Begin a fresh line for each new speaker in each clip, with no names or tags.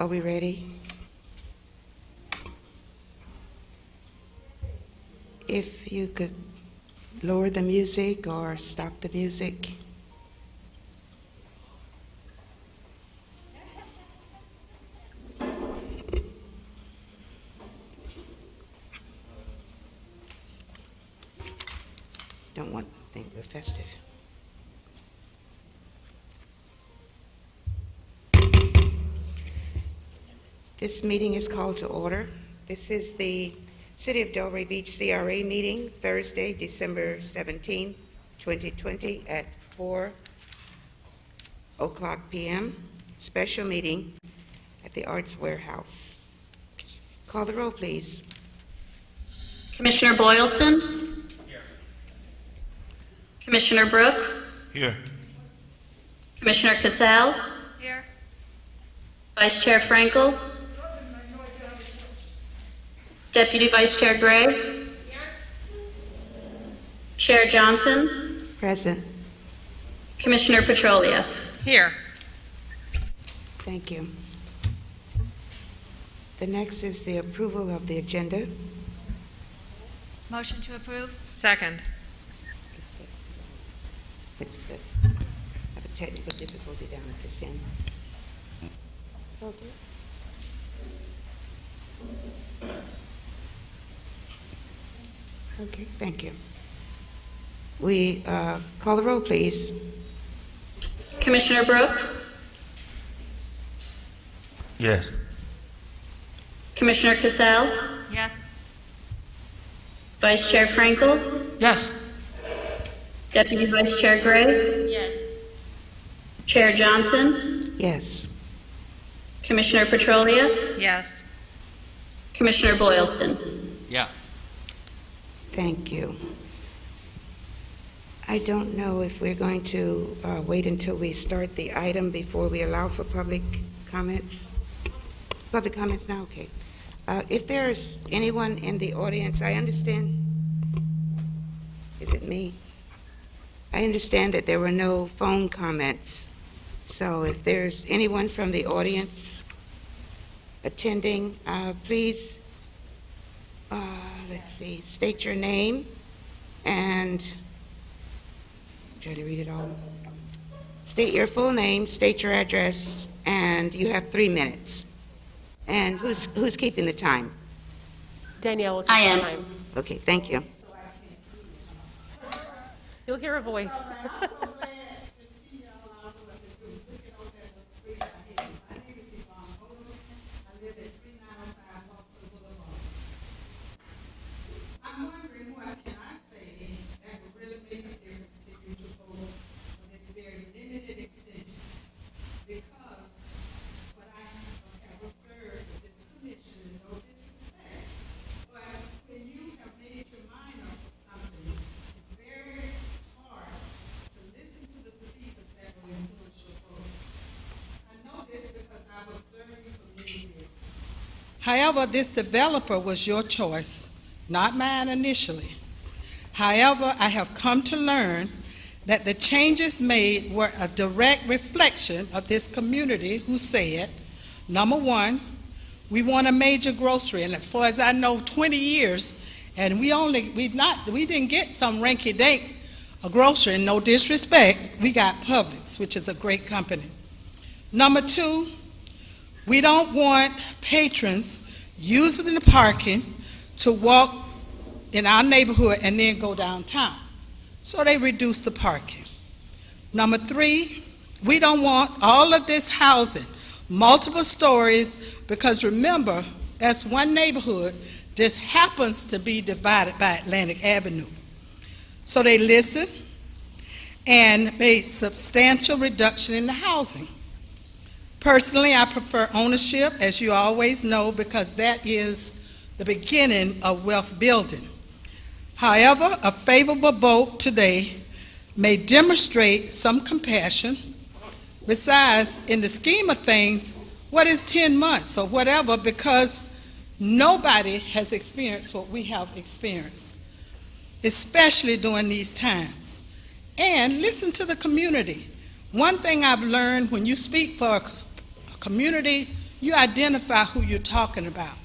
Are we ready? If you could lower the music or stop the music. Don't want to think we're festive. This meeting is called to order. This is the City of Delray Beach CRA meeting, Thursday, December 17, 2020 at 4:00 p.m. Special meeting at the Arts Warehouse. Call the roll, please.
Commissioner Boylston? Here. Commissioner Brooks?
Here.
Commissioner Cassell?
Here.
Vice Chair Frankel? Deputy Vice Chair Gray? Here. Chair Johnson?
Present.
Commissioner Petrolia?
Here.
Thank you. The next is the approval of the agenda.
Motion to approve. Second.
I have a technical difficulty down at this end. Okay, thank you. We call the roll, please.
Commissioner Brooks?
Yes.
Commissioner Cassell?
Yes.
Vice Chair Frankel?
Yes.
Deputy Vice Chair Gray?
Yes.
Chair Johnson?
Yes.
Commissioner Petrolia?
Yes.
Commissioner Boylston?
Yes.
Thank you. I don't know if we're going to wait until we start the item before we allow for public comments. Public comments now? Okay. If there's anyone in the audience, I understand. Is it me? I understand that there were no phone comments. So if there's anyone from the audience attending, please, let's see, state your name and, try to read it all. State your full name, state your address, and you have 3 minutes. And who's keeping the time?
Danielle will take
I am.
the time.
Okay, thank you.
You'll hear a voice.
I'm wondering what can I say that would really make a difference to you to vote for this very limited extension? Because what I have observed with this commission is no disrespect, but when you have made your mind up for something, it's very hard to listen to the speakers that will influence your vote. I know this because I've observed you for many years.
However, this developer was your choice, not mine initially. However, I have come to learn that the changes made were a direct reflection of this community who said, number one, we want a major grocery, and as far as I know, 20 years, and we didn't get some rinky-dink a grocery, no disrespect, we got Publix, which is a great company. Number two, we don't want patrons using the parking to walk in our neighborhood and then go downtown. So they reduced the parking. Number three, we don't want all of this housing, multiple stories, because remember, that's one neighborhood. This happens to be divided by Atlantic Avenue. So they listened and made substantial reduction in the housing. Personally, I prefer ownership, as you always know, because that is the beginning of wealth building. However, a favorable vote today may demonstrate some compassion. Besides, in the scheme of things, what is 10 months or whatever, because nobody has experienced what we have experienced, especially during these times. And listen to the community. One thing I've learned when you speak for a community, you identify who you're talking about.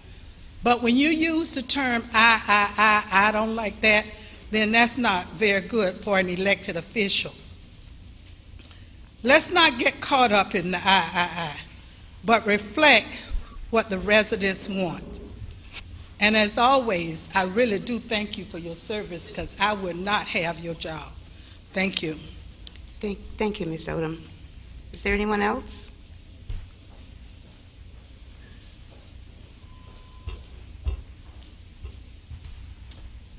But when you use the term I don't like that, then that's not very good for an elected official. Let's not get caught up in the I, but reflect what the residents want. And as always, I really do thank you for your service, because I would not have your job. Thank you.
Thank you, Ms. Odom. Is there anyone else?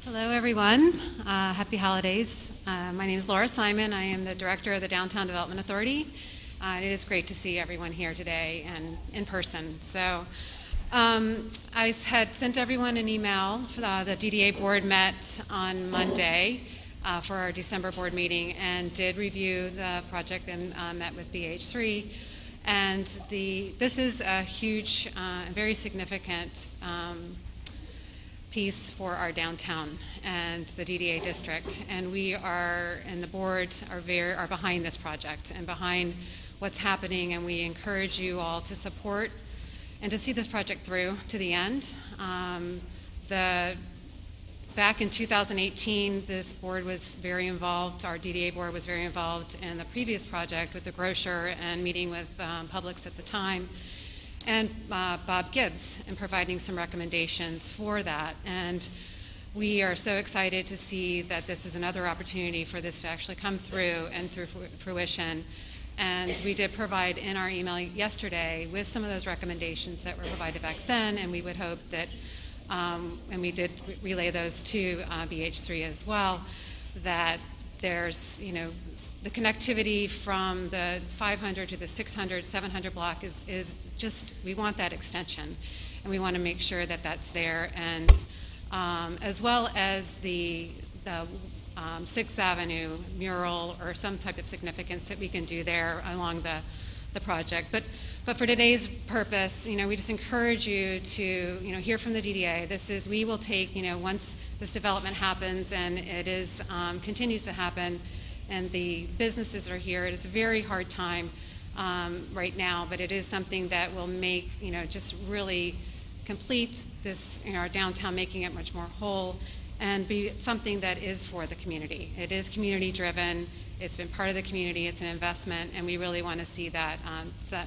Hello, everyone. Happy holidays. My name is Laura Simon. I am the Director of the Downtown Development Authority. It is great to see everyone here today and in person. So I had sent everyone an email. The DDA board met on Monday for our December board meeting and did review the project and met with BH3. And this is a huge, very significant piece for our downtown and the DDA district, and we are, and the board are behind this project and behind what's happening, and we encourage you all to support and to see this project through to the end. Back in 2018, this board was very involved, our DDA board was very involved in the previous project with the grocer and meeting with Publix at the time, and Bob Gibbs, and providing some recommendations for that. And we are so excited to see that this is another opportunity for this to actually come through and through fruition. And we did provide in our email yesterday with some of those recommendations that were provided back then, and we would hope that, and we did relay those to BH3 as well, that there's, the connectivity from the 500 to the 600, 700 block is just, we want that extension, and we want to make sure that that's there, and as well as the 6th Avenue mural or some type of significance that we can do there along the project. But for today's purpose, we just encourage you to, hear from the DDA. We will take, once this development happens and it is, continues to happen and the businesses are here, it is a very hard time right now, but it is something that will make, just really complete this, our downtown, making it much more whole and be something that is for the community. It is community driven. It's been part of the community, it's an investment, and we really want to see that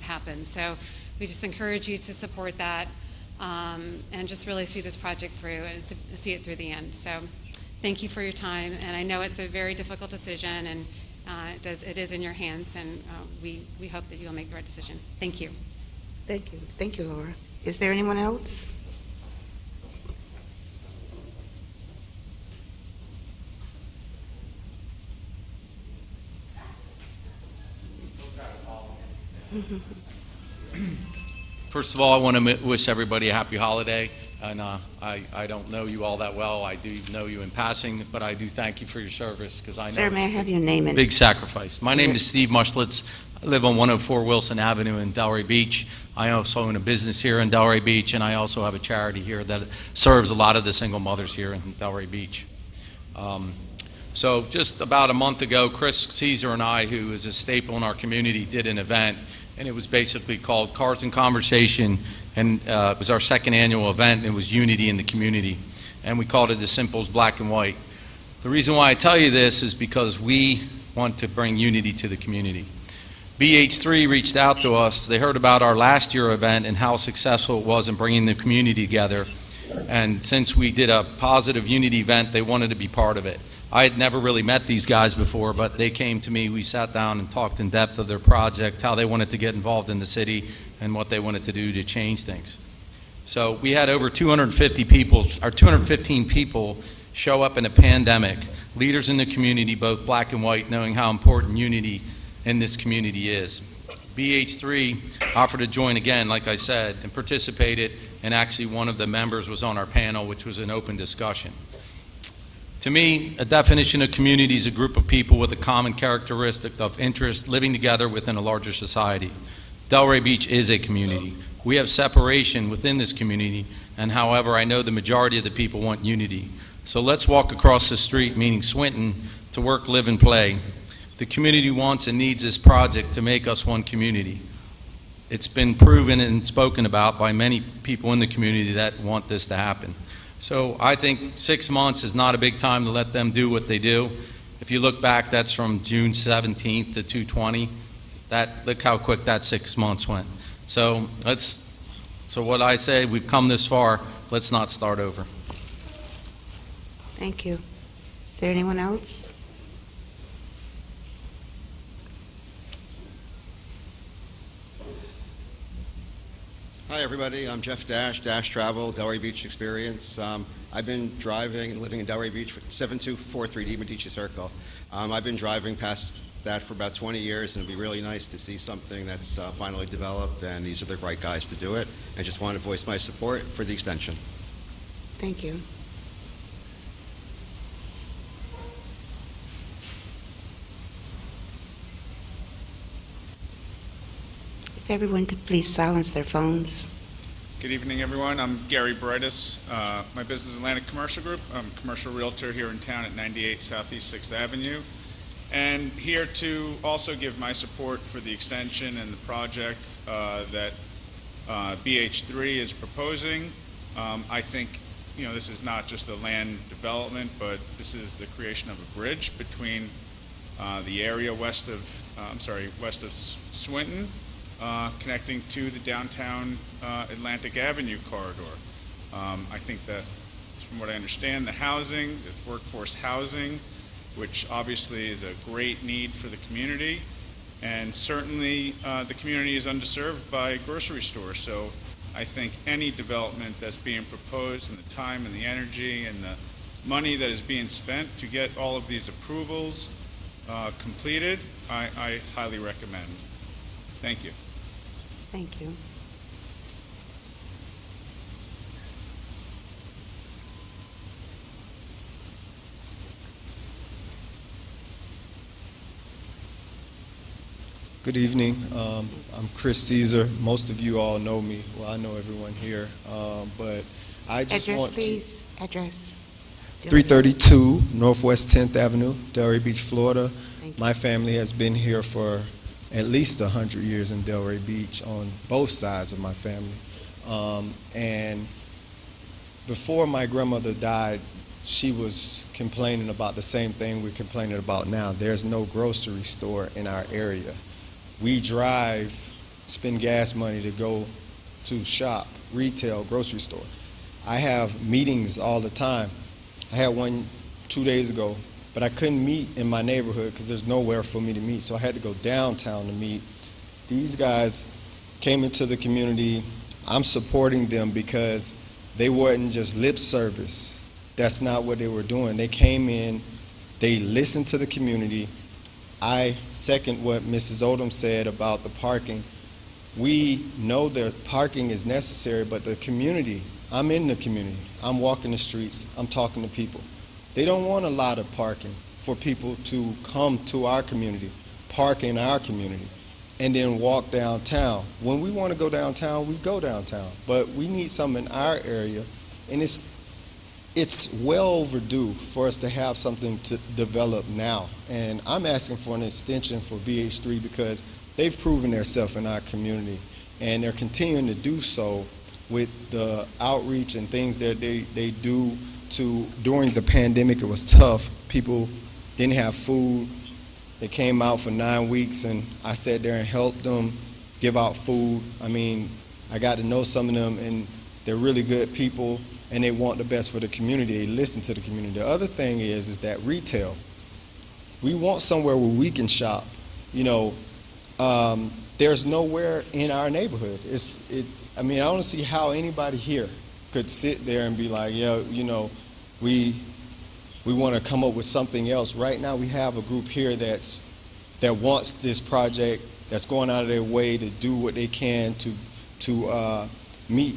happen. So we just encourage you to support that and just really see this project through and see it through the end. So thank you for your time, and I know it's a very difficult decision, and it is in your hands, and we hope that you'll make the right decision. Thank you.
Thank you. Thank you, Laura. Is there anyone else?
First of all, I want to wish everybody a happy holiday, and I don't know you all that well. I do know you in passing, but I do thank you for your service, because I know
Sir, may I have your name and
big sacrifice. My name is Steve Muschletz. I live on 104 Wilson Avenue in Delray Beach. I also own a business here in Delray Beach, and I also have a charity here that serves a lot of the single mothers here in Delray Beach. So just about a month ago, Chris Caesar and I, who is a staple in our community, did an event, and it was basically called Cars in Conversation, and it was our second annual event, and it was unity in the community, and we called it as simple as black and white. The reason why I tell you this is because we want to bring unity to the community. BH3 reached out to us. They heard about our last year event and how successful it was in bringing the community together, and since we did a positive unity event, they wanted to be part of it. I had never really met these guys before, but they came to me. We sat down and talked in depth of their project, how they wanted to get involved in the city, and what they wanted to do to change things. So we had over 250 people, or 215 people show up in a pandemic, leaders in the community, both black and white, knowing how important unity in this community is. BH3 offered to join again, like I said, and participated, and actually one of the members was on our panel, which was an open discussion. To me, a definition of community is a group of people with a common characteristic of interest living together within a larger society. Delray Beach is a community. We have separation within this community, and however, I know the majority of the people want unity. So let's walk across the street, meaning Swinton, to work, live, and play. The community wants and needs this project to make us one community. it's been proven and spoken about by many people in the community that want this to happen. So I think 6 months is not a big time to let them do what they do. If you look back, that's from June 17th to 2/20. Look how quick that 6 months went. So what I say, we've come this far, let's not start over.
Thank you. Is there anyone else?
Hi, everybody. I'm Jeff Dash Travel, Delray Beach Experience. I've been driving and living in Delray Beach for 7243D Medici Circle. I've been driving past that for about 20 years, and it'd be really nice to see something that's finally developed, and these are the right guys to do it. I just want to voice my support for the extension.
Thank you. If everyone could please silence their phones.
Good evening, everyone. I'm Gary Brightus. My business is Atlantic Commercial Group. I'm a commercial realtor here in town at 98 Southeast 6th Avenue. And here to also give my support for the extension and the project that BH3 is proposing. I think, this is not just a land development, but this is the creation of a bridge between the area west of Swinton, connecting to the downtown Atlantic Avenue corridor. I think that, from what I understand, the housing, it's workforce housing, which obviously is a great need for the community, and certainly the community is underserved by grocery stores. So I think any development that's being proposed, and the time and the energy and the money that is being spent to get all of these approvals completed, I highly recommend. Thank you.
Thank you.
Good evening. I'm Chris Caesar. Most of you all know me. Well, I know everyone here. But I just
Address,
want
please. Address.
332 Northwest 10th Avenue, Delray Beach, Florida.
Thank you.
My family has been here for at least 100 years in Delray Beach on both sides of my family. And before my grandmother died, she was complaining about the same thing we're complaining about now. There's no grocery store in our area. We drive, spend gas money to go to shop, retail, grocery store. I have meetings all the time. I had one 2 days ago, but I couldn't meet in my neighborhood because there's nowhere for me to meet, so I had to go downtown to meet. These guys came into the community. I'm supporting them because they weren't just lip service. That's not what they were doing. They came in, they listened to the community. I second what Mrs. Odom said about the parking. We know that parking is necessary, but the community, I'm in the community. I'm walking the streets. I'm talking to people. They don't want a lot of parking for people to come to our community, park in our community, and then walk downtown. When we want to go downtown, we go downtown. But we need something in our area, and it's well overdue for us to have something to develop now. And I'm asking for an extension for BH3 because they've proven themselves in our community, and they're continuing to do so with the outreach and things that they do during the pandemic. It was tough. People didn't have food. They came out for 9 weeks, and I sat there and helped them give out food. I mean, I got to know some of them, and they're really good people, and they want the best for the community. They listen to the community. The other thing is that retail. We want somewhere where we can shop. There's nowhere in our neighborhood. I don't see how anybody here could sit there and be like, we want to come up with something else. Right now, we have a group here that wants this project, that's going out of their way to do what they can to meet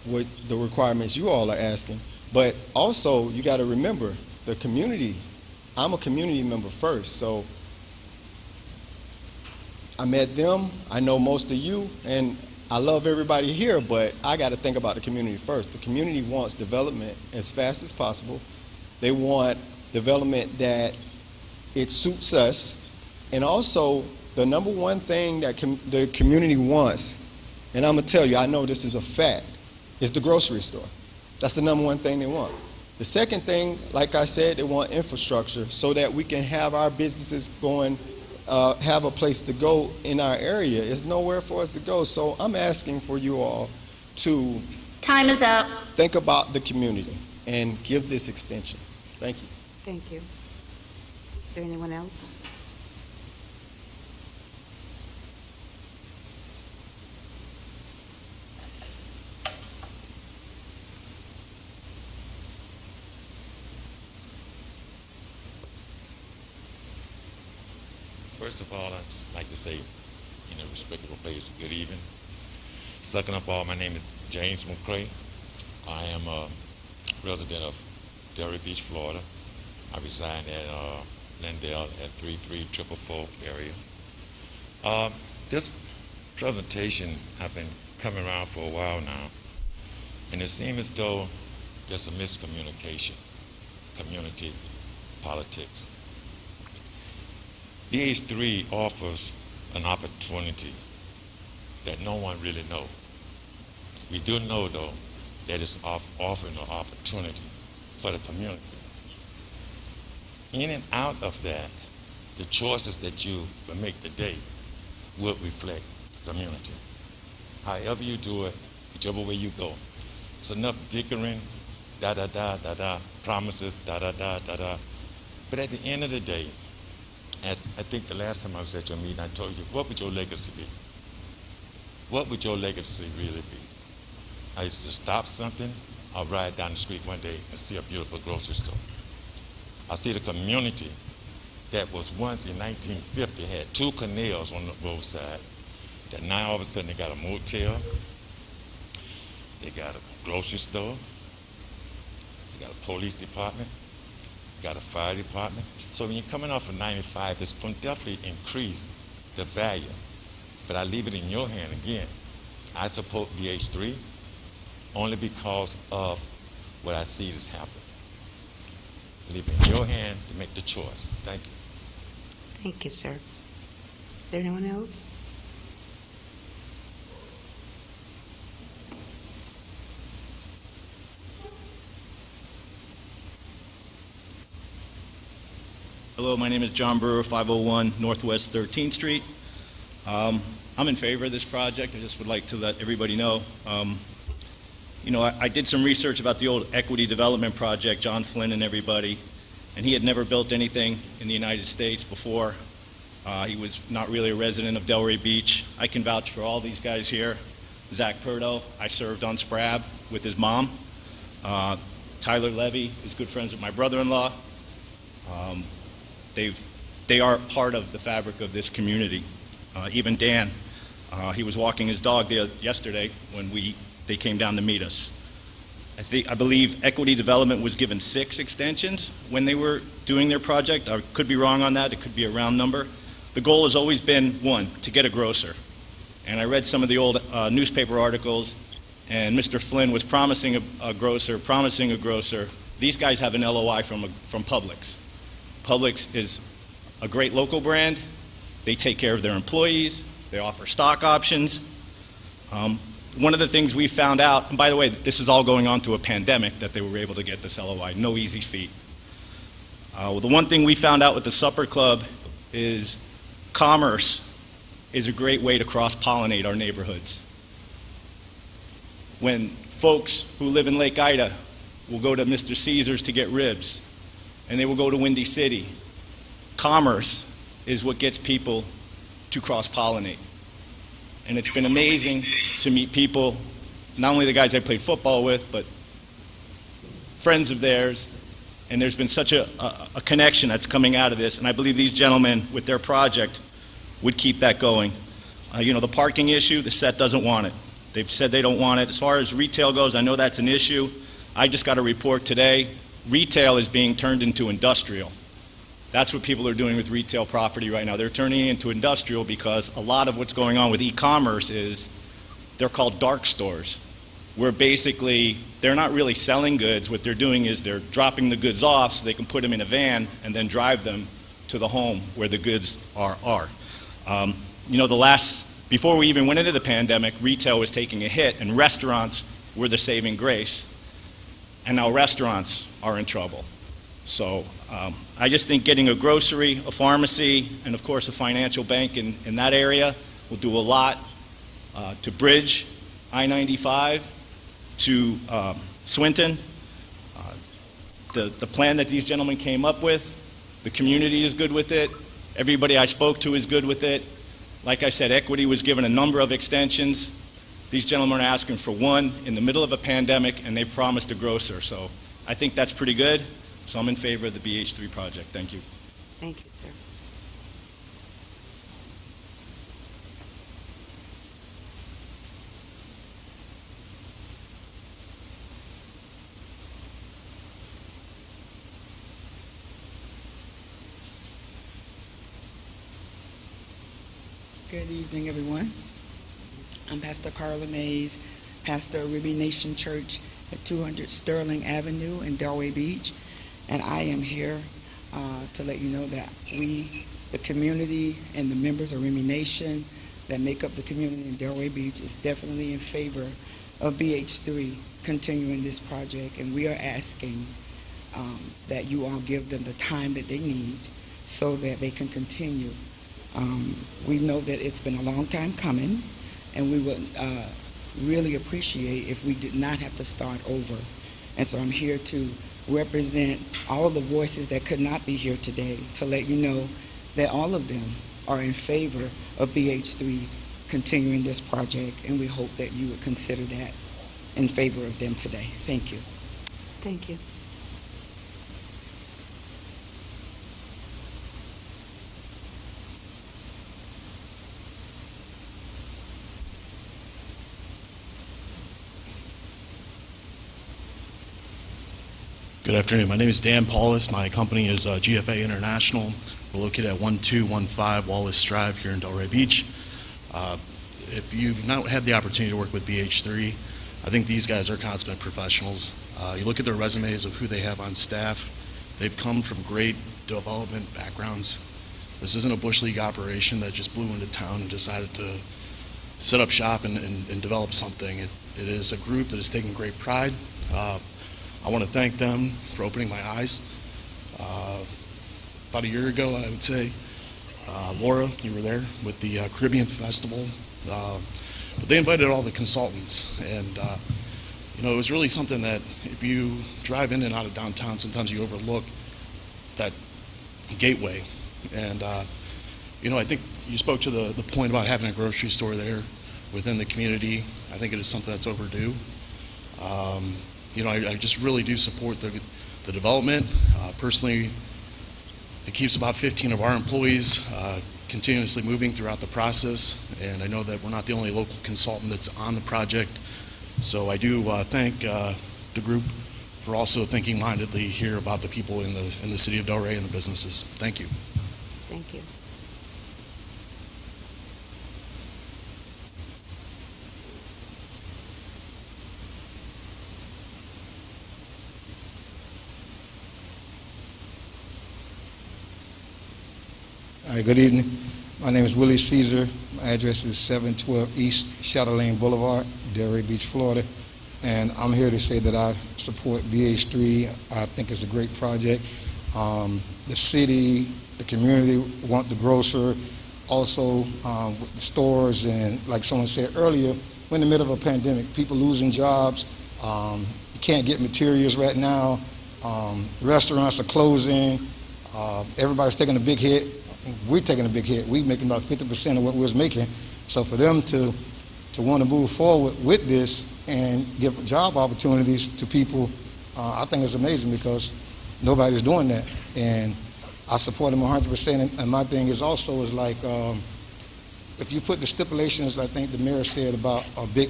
with the requirements you all are asking. But also, you got to remember the community. I'm a community member first, so I met them. I know most of you, and I love everybody here, but I got to think about the community first. The community wants development as fast as possible. They want development that it suits us. And also, the number one thing that the community wants and I'm going to tell you, I know this is a fact, is the grocery store. That's the number one thing they want. The second thing, like I said, they want infrastructure so that we can have our businesses going, have a place to go in our area. There's nowhere for us to go. So I'm asking for you all to
Time is up.
think about the community and give this extension. Thank you.
Thank you. Is there anyone else?
First of all, I'd just like to say, in a respectable place, good evening. Second of all, my name is James McCree. I am a resident of Delray Beach, Florida. I reside at Glendale at 33444 area. This presentation, I've been coming around for a while now, and it seems as though there's a miscommunication, community politics. BH3 offers an opportunity that no one really knows. We do know, though, that it's offering an opportunity for the community. In and out of that, the choices that you will make today will reflect the community. However you do it, whichever way you go. It's enough dickering, da-da-da, promises, da-da-da. But at the end of the day, I think the last time I was at your meeting, I told you, what would your legacy be? What would your legacy really be? I used to stop something, I'll ride down the street one day and see a beautiful grocery store. I see the community that was once in 1950 had 2 canals on the roadside, that now all of a sudden they got a motel, they got a grocery store, they got a police department, they got a fire department. So when you're coming off of 95, it's going to definitely increase the value. But I leave it in your hand again. I support BH3 only because of what I see is happening. I leave it in your hand to make the choice. Thank you.
Thank you, sir. Is there anyone else?
Hello, my name is John Brewer, 501 Northwest 13th Street. I'm in favor of this project. I just would like to let everybody know. I did some research about the old equity development project, John Flynn and everybody, and he had never built anything in the United States before. He was not really a resident of Delray Beach. I can vouch for all these guys here. Zach Purdo, I served on SPRAB with his mom. Tyler Levy is good friends with my brother-in-law. They are part of the fabric of this community. Even Dan, he was walking his dog there yesterday when they came down to meet us. I believe Equity Development was given 6 extensions when they were doing their project. I could be wrong on that. It could be a round number. The goal has always been, 1, to get a grocer. And I read some of the old newspaper articles, and Mr. Flynn was promising a grocer. These guys have an LOI from Publix. Publix is a great local brand. They take care of their employees. They offer stock options. One of the things we found out, and by the way, this is all going on through a pandemic that they were able to get this LOI, no easy feat. The one thing we found out with the Supper Club is commerce is a great way to cross-pollinate our neighborhoods. When folks who live in Lake Ida will go to Mr. Caesar's to get ribs, and they will go to Windy City, commerce is what gets people to cross-pollinate. And it's been amazing to meet people, not only the guys I played football with, but friends of theirs, and there's been such a connection that's coming out of this, and I believe these gentlemen, with their project, would keep that going. The parking issue, the set doesn't want it. They've said they don't want it. As far as retail goes, I know that's an issue. I just got a report today. Retail is being turned into industrial. That's what people are doing with retail property right now. They're turning it into industrial because a lot of what's going on with e-commerce is they're called dark stores, where basically they're not really selling goods. What they're doing is they're dropping the goods off so they can put them in a van and then drive them to the home where the goods are. The last before we even went into the pandemic, retail was taking a hit and restaurants were the saving grace. And now restaurants are in trouble. So I just think getting a grocery, a pharmacy, and of course a financial bank in that area will do a lot to bridge I-95 to Swinton. The plan that these gentlemen came up with, the community is good with it. Everybody I spoke to is good with it. Like I said, Equity was given a number of extensions. These gentlemen are asking for one in the middle of a pandemic, and they've promised a grocer. So I think that's pretty good. So I'm in favor of the BH3 project. Thank you.
Thank you, sir.
Good evening, everyone. I'm Pastor Carla Mays, pastor of Ruby Nation Church at 200 Sterling Avenue in Delray Beach, and I am here to let you know that we, the community and the members of Ruby Nation that make up the community in Delray Beach, is definitely in favor of BH3 continuing this project, and we are asking that you all give them the time that they need so that they can continue. We know that it's been a long time coming, and we would really appreciate if we did not have to start over. And so I'm here to represent all the voices that could not be here today to let you know that all of them are in favor of BH3 continuing this project, and we hope that you would consider that in favor of them today. Thank you.
Thank you.
Good afternoon. My name is Dan Paulus. My company is GFA International. We're located at 1215 Wallace Drive here in Delray Beach. If you've not had the opportunity to work with BH3, I think these guys are consummate professionals. You look at their resumes of who they have on staff. They've come from great development backgrounds. This isn't a Bush League operation that just blew into town and decided to set up shop and develop something. It is a group that has taken great pride. I want to thank them for opening my eyes. About a year ago, I would say, Laura, you were there with the Caribbean Festival. But they invited all the consultants, and it was really something that if you drive in and out of downtown, sometimes you overlook that gateway. And I think you spoke to the point about having a grocery store there within the community. I think it is something that's overdue. I just really do support the development. Personally, it keeps about 15 of our employees continuously moving throughout the process, and I know that we're not the only local consultant that's on the project. So I do thank the group for also thinking mindedly here about the people in the city of Delray and the businesses. Thank you.
Thank you.
Hi, good evening. My name is Willie Caesar. My address is 712 East Shadow Lane Boulevard, Delray Beach, Florida. And I'm here to say that I support BH3. I think it's a great project. The city, the community want the grocer. Also, with the stores, and like someone said earlier, we're in the middle of a pandemic. People losing jobs. You can't get materials right now. Restaurants are closing. Everybody's taking a big hit. We're taking a big hit. We're making about 50% of what we was making. So for them to want to move forward with this and give job opportunities to people, I think it's amazing because nobody's doing that. And I support them 100%. And my thing is also is like, if you put the stipulations, I think the mayor said about a big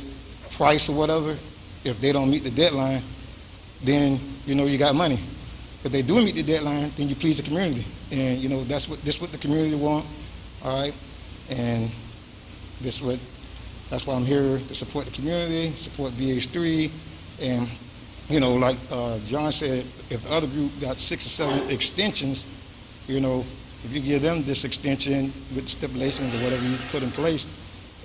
price or whatever, if they don't meet the deadline, then you got money. If they do meet the deadline, then you please the community. And that's what the community want, all right? And that's why I'm here to support the community, support BH3, and like John said, if the other group got 6 or 7 extensions, if you give them this extension with stipulations or whatever you put in place,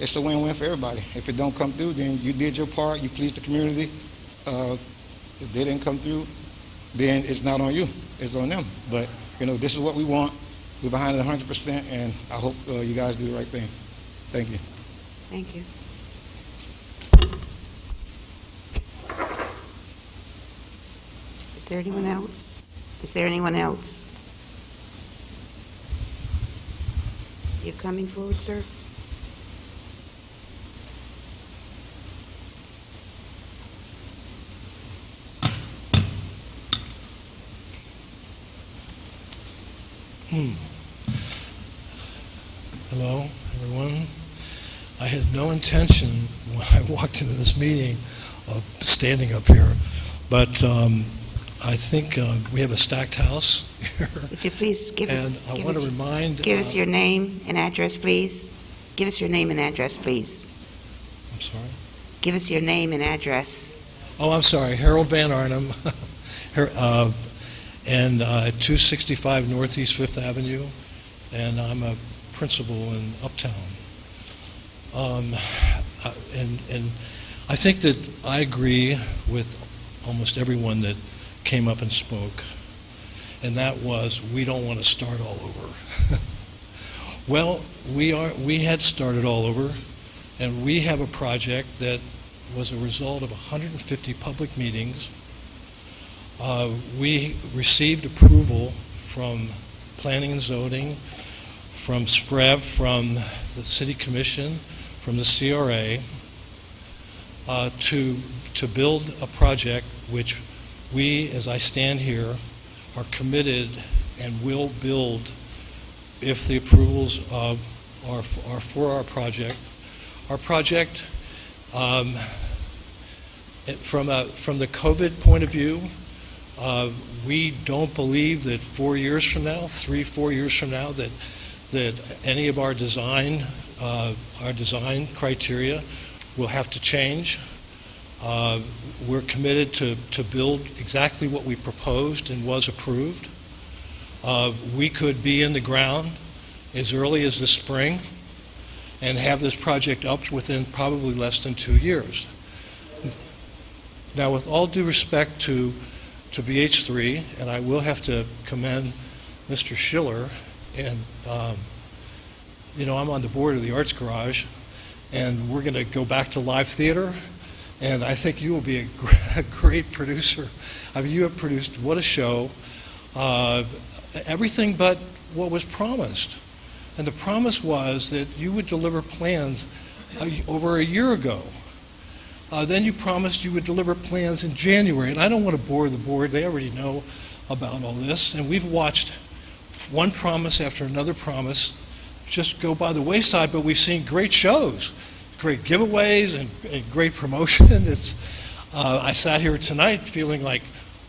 it's a win-win for everybody. If it don't come through, then you did your part, you pleased the community. If they didn't come through, then it's not on you, it's on them. But, this is what we want. We're behind it 100%, and I hope you guys do the right thing. Thank you.
Thank you. Is there anyone else? Is there anyone else? You coming forward, sir?
Hello, everyone. I had no intention when I walked into this meeting of standing up here, but I think we have a stacked house here.
Would you please give us...
And I want to remind...
Give us your name and address, please. Give us your name and address, please.
I'm sorry?
Give us your name and address.
Oh, I'm sorry. Harold Van Arnum, and 265 Northeast 5th Avenue, and I'm a principal in Uptown. And I think that I agree with almost everyone that came up and spoke, and that was, we don't want to start all over. Well, we had started all over, and we have a project that was a result of 150 public meetings. We received approval from Planning and Zoning, from SPREV, from the City Commission, from the CRA, to build a project which we, as I stand here, are committed and will build if the approvals are for our project. Our project, from the COVID point of view, we don't believe that 4 years from now, 3-4 years from now, that any of our design criteria will have to change. We're committed to build exactly what we proposed and was approved. We could be in the ground as early as the spring and have this project up within probably less than 2 years. Now, with all due respect to BH3, and I will have to commend Mr. Schiller, and I'm on the board of the Arts Garage, and we're going to go back to live theater, and I think you will be a great producer. I mean, you have produced, what a show, everything but what was promised. And the promise was that you would deliver plans over a year ago. Then you promised you would deliver plans in January, and I don't want to bore the board. They already know about all this, and we've watched one promise after another promise just go by the wayside, but we've seen great shows, great giveaways, and great promotion. I sat here tonight feeling like,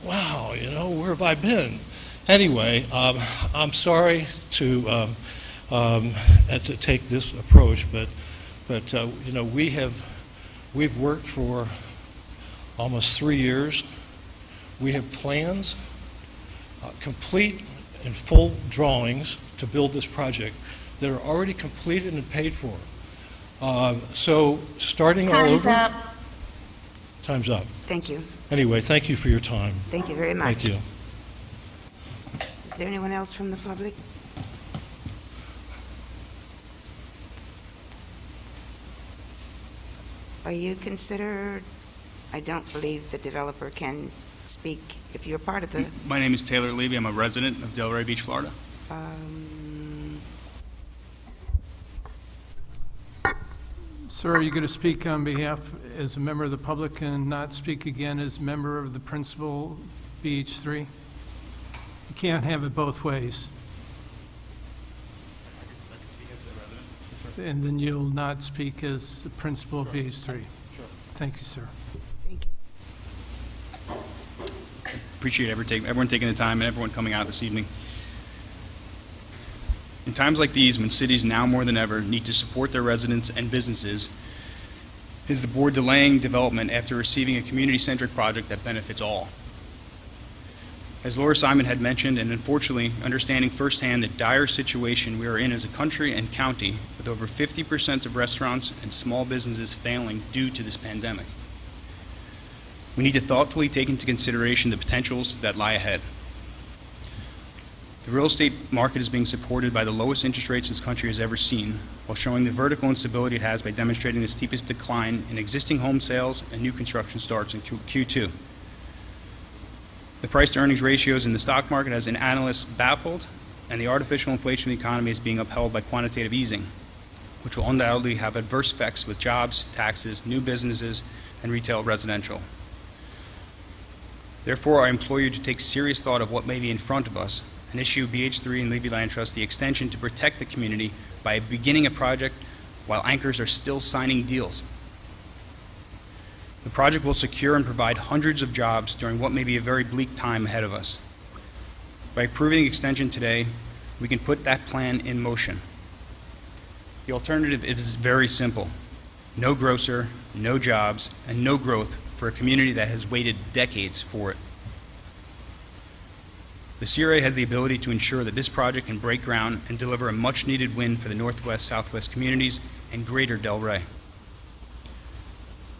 wow, where have I been? Anyway, I'm sorry to take this approach, but we've worked for almost 3 years. We have plans, complete and full drawings to build this project that are already completed and paid for. So starting all over.
Time's up.
Time's up.
Thank you.
Anyway, thank you for your time.
Thank you very much.
Thank you.
Is there anyone else from the public? Are you considered, I don't believe the developer can speak if you're part of the...
My name is Taylor Levy. I'm a resident of Delray Beach, Florida.
Sir, are you going to speak on behalf as a member of the public and not speak again as a member of the principal BH3? You can't have it both ways. And then you'll not speak as the principal of BH3. Sure. Thank you, sir.
Thank you.
Appreciate everyone taking the time and everyone coming out this evening. In times like these, when cities now more than ever need to support their residents and businesses, is the board delaying development after receiving a community-centric project that benefits all? As Laura Simon had mentioned, and unfortunately understanding firsthand the dire situation we are in as a country and county, with over 50% of restaurants and small businesses failing due to this pandemic. We need to thoughtfully take into consideration the potentials that lie ahead. The real estate market is being supported by the lowest interest rates this country has ever seen, while showing the vertical instability it has by demonstrating the steepest decline in existing home sales and new construction starts in Q2. The price-to-earnings ratios in the stock market has an analyst baffled, and the artificial inflation of the economy is being upheld by quantitative easing, which will undoubtedly have adverse effects with jobs, taxes, new businesses, and retail residential. Therefore, I implore you to take serious thought of what may be in front of us and issue BH3 and Levy Land Trust the extension to protect the community by beginning a project while anchors are still signing deals. The project will secure and provide hundreds of jobs during what may be a very bleak time ahead of us. By approving the extension today, we can put that plan in motion. The alternative is very simple. No grocer, no jobs, and no growth for a community that has waited decades for it. The CRA has the ability to ensure that this project can break ground and deliver a much-needed win for the Northwest-Southwest communities and greater Delray.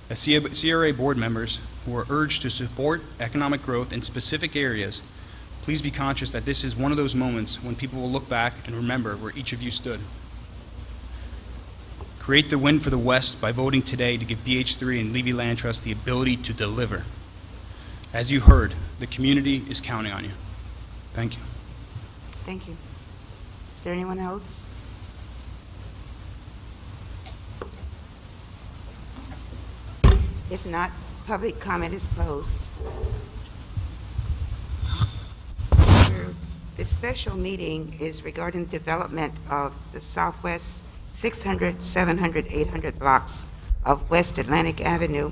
As CRA board members who are urged to support economic growth in specific areas, please be conscious that this is one of those moments when people will look back and remember where each of you stood. Create the win for the West by voting today to give BH3 and Levy Land Trust the ability to deliver. As you heard, the community is counting on you. Thank you.
Thank you. Is there anyone else? If not, public comment is closed. This special meeting is regarding development of the Southwest 600, 700, 800 blocks of West Atlantic Avenue.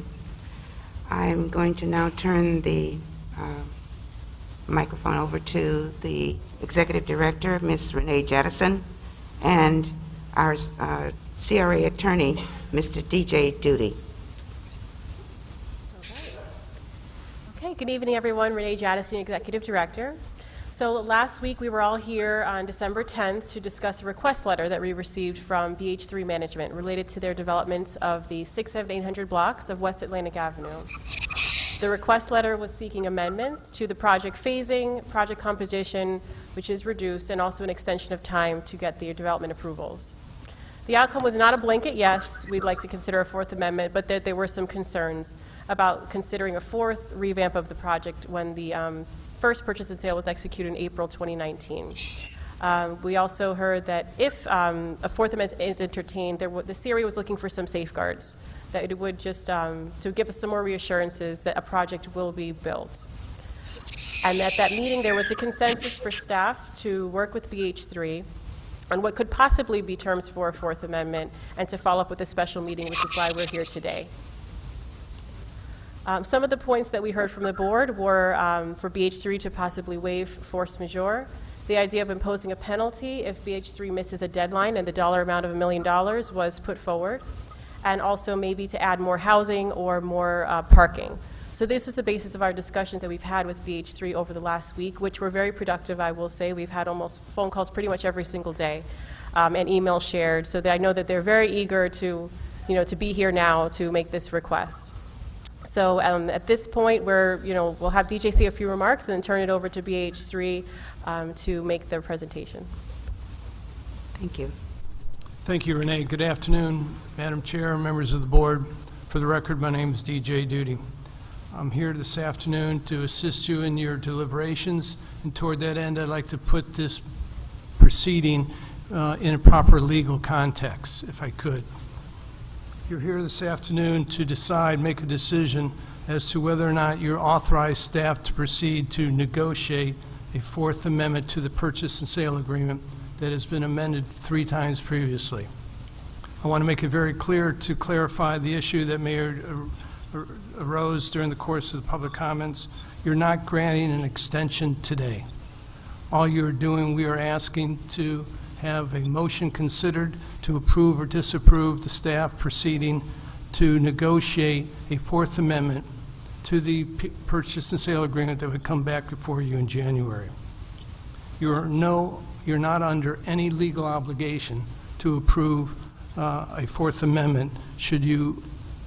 I'm going to now turn the microphone over to the Executive Director, Ms. Renee Jamison, and our CRA attorney, Mr. DJ Duty.
Okay, good evening, everyone. Renee Jamison, Executive Director. So last week we were all here on December 10th to discuss a request letter that we received from BH3 Management related to their development of the 600, 700, 800 blocks of West Atlantic Avenue. The request letter was seeking amendments to the project phasing, project composition, which is reduced, and also an extension of time to get the development approvals. The outcome was not a blanket yes, we'd like to consider a fourth amendment, but that there were some concerns about considering a fourth revamp of the project when the first purchase and sale was executed in April 2019. We also heard that if a fourth amendment is entertained, the CRA was looking for some safeguards, that it would just to give us some more reassurances that a project will be built. And at that meeting, there was a consensus for staff to work with BH3 on what could possibly be terms for a fourth amendment and to follow up with a special meeting, which is why we're here today. Some of the points that we heard from the board were for BH3 to possibly waive force majeure, the idea of imposing a penalty if BH3 misses a deadline and the dollar amount of $1 million was put forward, and also maybe to add more housing or more parking. So this was the basis of our discussions that we've had with BH3 over the last week, which were very productive, I will say. We've had almost phone calls pretty much every single day and emails shared, so that I know that they're very eager to, to be here now to make this request. So at this point, we'll have DJ say a few remarks and then turn it over to BH3 to make their presentation.
Thank you.
Thank you, Renee. Good afternoon, Madam Chair, members of the board. For the record, my name is DJ Duty. I'm here this afternoon to assist you in your deliberations, and toward that end, I'd like to put this proceeding in a proper legal context, if I could. You're here this afternoon to make a decision as to whether or not you authorize staff to proceed to negotiate a Fourth Amendment to the purchase and sale agreement that has been amended 3 times previously. I want to make it very clear to clarify the issue that may arose during the course of the public comments. You're not granting an extension today. All you're doing, we are asking to have a motion considered to approve or disapprove the staff proceeding to negotiate a Fourth Amendment to the purchase and sale agreement that would come back before you in January. You're not under any legal obligation to approve a Fourth Amendment should you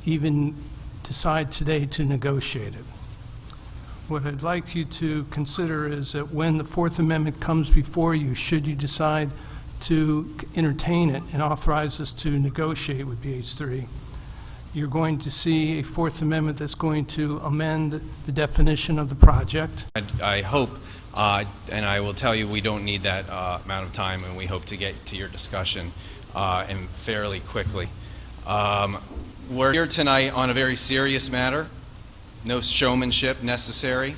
even decide today to negotiate it. What I'd like you to consider is that when the Fourth Amendment comes before you, should you decide to entertain it and authorize us to negotiate with BH3, you're going to see a Fourth Amendment that's going to amend the definition of the project.
I hope, and I will tell you, we don't need that amount of time, and we hope to get to your discussion and fairly quickly. We're here tonight on a very serious matter. No showmanship necessary.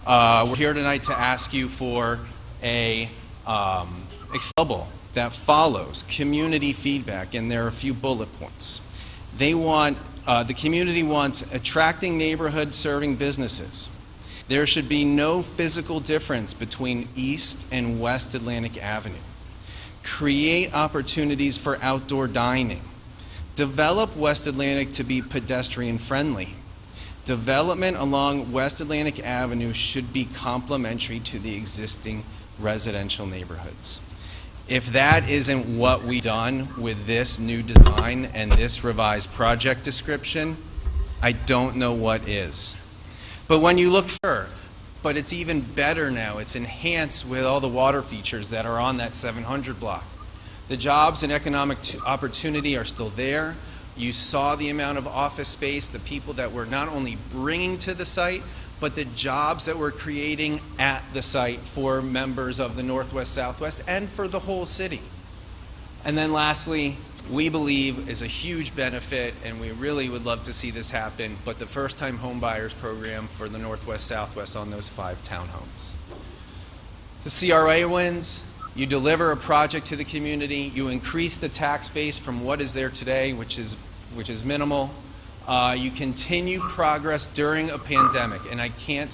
We're here tonight to ask you for a example that follows community feedback, and there are a few bullet points. They want, the community wants attracting neighborhood serving businesses. There should be no physical difference between East and West Atlantic Avenue. Create opportunities for outdoor dining. Develop West Atlantic to be pedestrian friendly. Development along West Atlantic Avenue should be complementary to the existing residential neighborhoods. If that isn't what we've done with this new design and this revised project description, I don't know what is. But when you look further, but it's even better now. It's enhanced with all the water features that are on that 700 block. The jobs and economic opportunity are still there. You saw the amount of office space, the people that we're not only bringing to the site, but the jobs that we're creating at the site for members of the Northwest, Southwest, and for the whole city. And then lastly, we believe is a huge benefit, and we really would love to see this happen, but the first-time home buyers program for the Northwest, Southwest on those 5 townhomes. The CRA wins. You deliver a project to the community. You increase the tax base from what is there today, which is minimal. You continue progress during a pandemic, and I can't